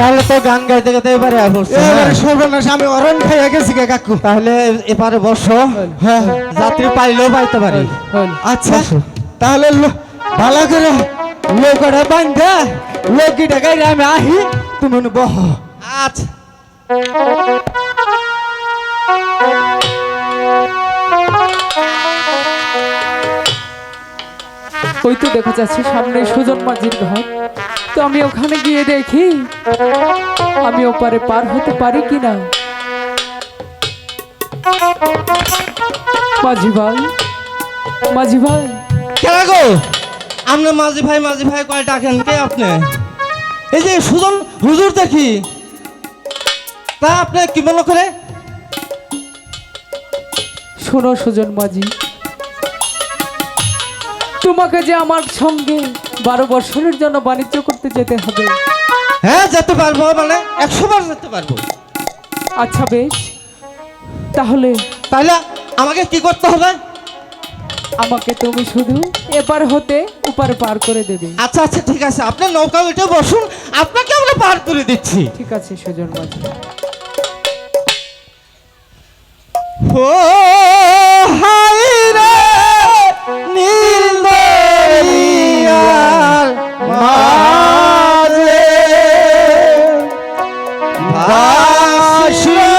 তাহলে তো গান গাইতে গাইতে এবারে এবারে সর্বনাশ আমি অরণ খাইয়া গেছি গে কাকু। তাহলে এবারে বসো। হ্যাঁ যাত্রী পাইলেও পাইতে পারি। আচ্ছা তাহলে ভালো করে লোকটা বান্ধা লোকিটা গাইলে আমি আহি তুমি বহ। আচ্ছা ওই তো দেখা যাচ্ছে সামনে সুজন মাঝির ঘর। তো আমি ওখানে গিয়ে দেখি আমি ওপারে পার হতে পারি কিনা। মাঝি ভাই, মাঝি ভাই। কেন গো আপনি মাঝি ভাই কয় ডাকেন কে আপনি? এই যে সুজন হুজুর দেখি, তা আপনি কি মনে করে? শোনো সুজন মাঝি, তোমাকে যে আমার সঙ্গে 12 বছরের জন্য বাণিজ্য করতে যেতে হবে। হ্যাঁ যেতে পারবো, মানে 100 বার যেতে পারবো। আচ্ছা বেশ, তাহলে তাহলে আমাকে কি করতে হবে? আমাকে তুমি শুধু এপার হতে ওপারে পার করে দেবে। আচ্ছা আচ্ছা ঠিক আছে, আপনি নৌকা উঠে বসুন, আপনাকে আমরা পার করে দিচ্ছি। ঠিক আছে সুজন মাঝি। ও হাই রে নীল দরিয়ার মাঝে ভাসলো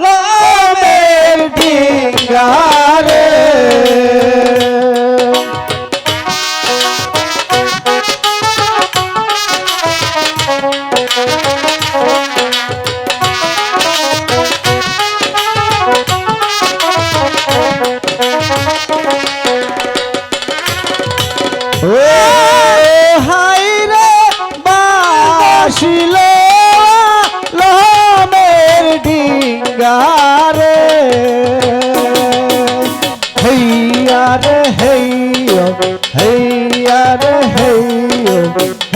লামের ডিঙ্গা রে। ও হাই রে বাসিল লামের ডিঙ্গা রে। হেইয়া রে হেইয়ো, হেইয়া রে হেইয়ো,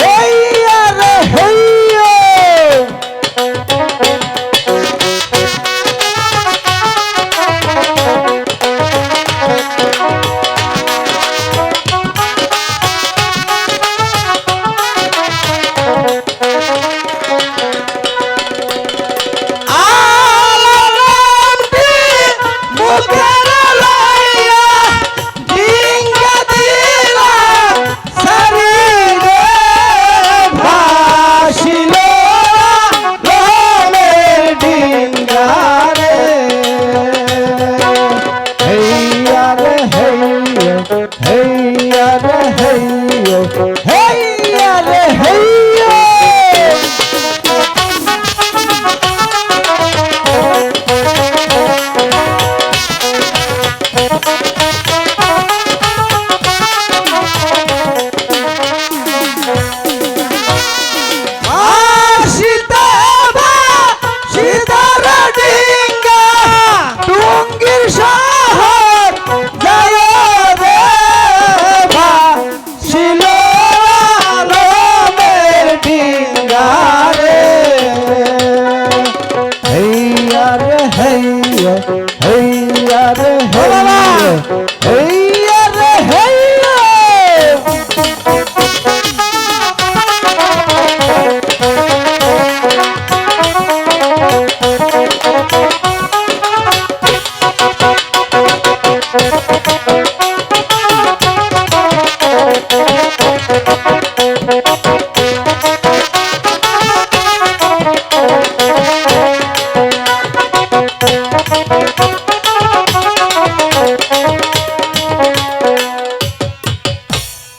হেইয়া রে হেইয়ো।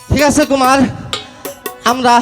ঠিক আছে কুমার, আমরা